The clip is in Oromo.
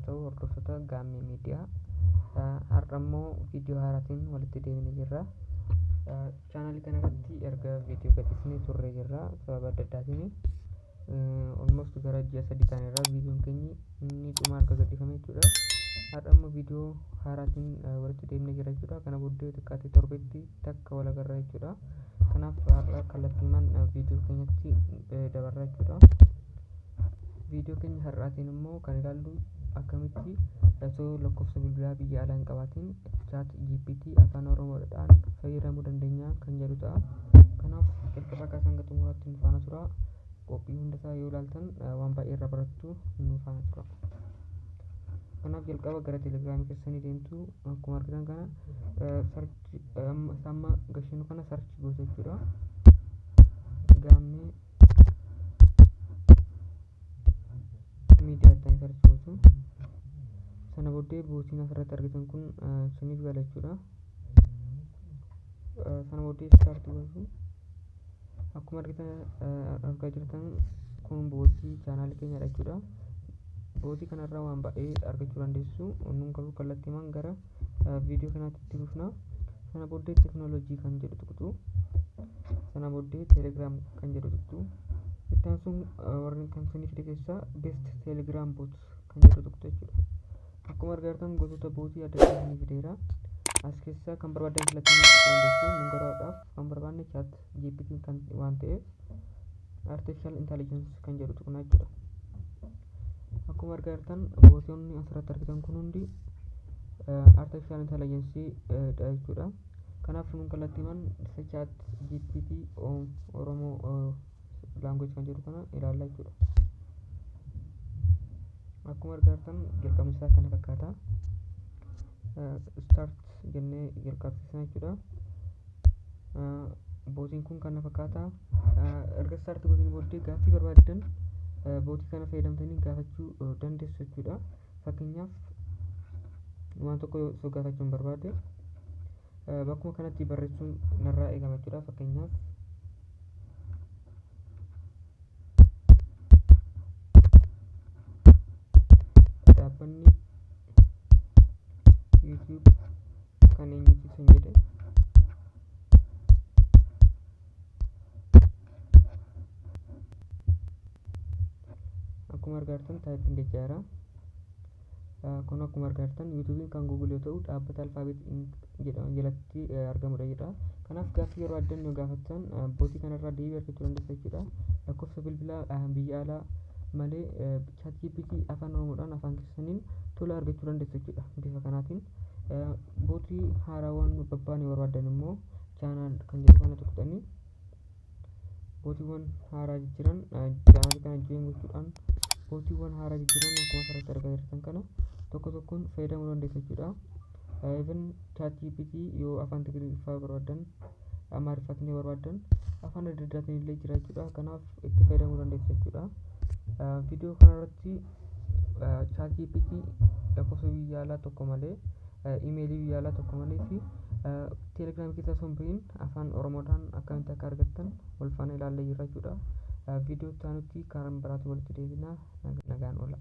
ta'u hordoftoota Gaammee Miidiyaa. Har'a immoo viidiyoo haaraatiin walitti deebinee jirra. Chaanaalii kana irratti erga viidiyoo gadhiisnee turre jirra sababa adda addaatiin. Almost gara ji'a 3 ta'eera viidiyoon keenya inni dhuma erga gadhiifame jechuudha. Har'a immoo viidiyoo haaraatiin walitti deebinee jirra jechuudha. Kana booddee xiqqaatti torbeetti takka wal agarra jechuudha. Kanaaf har'a kallattiimaan viidiyoo keenyatti dabarra jechuudha. Viidiyoo keenya har'aatiin immoo kan ilaallu akkamitti osoo lakkoofsa bilbilaa biyya alaa hin qabaatiin chat GPT afaan oromoodhaan fayyadamuu dandeenya kan jedhu ta'a. Kanaaf jalqaba kaasee hanga xumuraatti nu faana tura. Qophii hundasaa yoo ilaaltan waan baay'ee irraa barattu nu faana tura. Kanaaf jalqaba gara telegiraamii keessanii deemtu akkuma argitan kana sarchi amma gashinu kana sarchi goota jechuudha. Gaammee miidiyaa ta'e sarchi gootu. Sana booddee bootiin asirratti argitan kun isiniif gala jechuudha. Sana booddee start gootu. Akkuma argaa jirtan kun bootii chaanaalii keenyadha jechuudha. Bootii kanarraa waan baay'ee argachuu dandeessu. Nun garuu kallattiimaan gara viidiyoo kanaatti itti dhufna. Sana booddee teekinooloojii kan jedhu tuqxu. Sana booddee teelegiraam kan jedhu tuqxu. Ittaan sun warreen kan isiniif fide keessaa beest teelegiraam boot kan jedhu tuqxu jechuudha. Akkuma argaa jirtan gosoota bootii adda addaa isiniif fideera. As keessaa kan barbaadan filattanii tuquu dandeessu. Nun garaadhaaf kan barbaanne chat GPT kan waan ta'eef artificial intelligence kan jedhu tuqna jechuudha. Akkuma argaa jirtan bootonni asirratti argitan kun hundi artificial intelligence dha jechuudha. Kanaaf nun kallattiimaan chat GPT Oromoo language kan jedhu kana ilaalla jechuudha. Akkuma argaa jirtan jalqabni isaa kana fakkaata. Start jennee jalqabsiisna jechuudha. Bootiin kun kana fakkaata. Erga start gootiin booddee gaaffii barbaadan bootii kana fayyadamtanii gaafachuu dandeessu jechuudha. Fakkeenyaaf waan tokko osoo gaafachuun barbaade bakkuma kanatti barreessuun narraa eegama jechuudha. Fakkeenyaaf dhaabbanni YouTube kan eenyuti isin jedhe akkuma argaa jirtan taayipingi jira. Kun akkuma argaa jirtan YouTubein kan Google yoo ta'u dhaabbata Alphabet jedhamu jalatti argamudha jedha. Kanaaf gaaffii yeroo addan yoo gaafattan bootii kanarraa deebii argachuu dandeessu jechuudha. Lakkoofsa bilbilaa biyya alaa malee chat GPT afaan oromoodhaan afaan keessaniin tola argachuu dandeessu jechuudha. Bifa kanaatiin bootii haaraawwan babbaanee barbaadan immoo chaanaal kan jedhu kana tuqxanii bootiiwwan haaraa jijjiiran chaanaalii kana join gochuudhaan bootiiwwan haaraa jijjiiran akkuma asirratti argaa jirtan kana tokko tokkoon fayyadamuu dandeessu jechuudha. Even chat GPT yoo afaan Tigiriffaa barbaadan Amaariffaatiin barbaadan afaan adda addaatiin illee jira jechuudha. Kanaaf itti fayyadamuu dandeessu jechuudha. Viidiyoo kanarratti chat GPT lakkoofsa biyya alaa tokko malee imeelii biyya alaa tokko malee fi teelegiraamii keessa osoo hin bahin afaan oromoodhaan akkamitti akka argattan wal faana ilaallee jirra jechuudha. Viidiyoo itti aanutti karaa biraatti walitti deebina. Nagaan oola.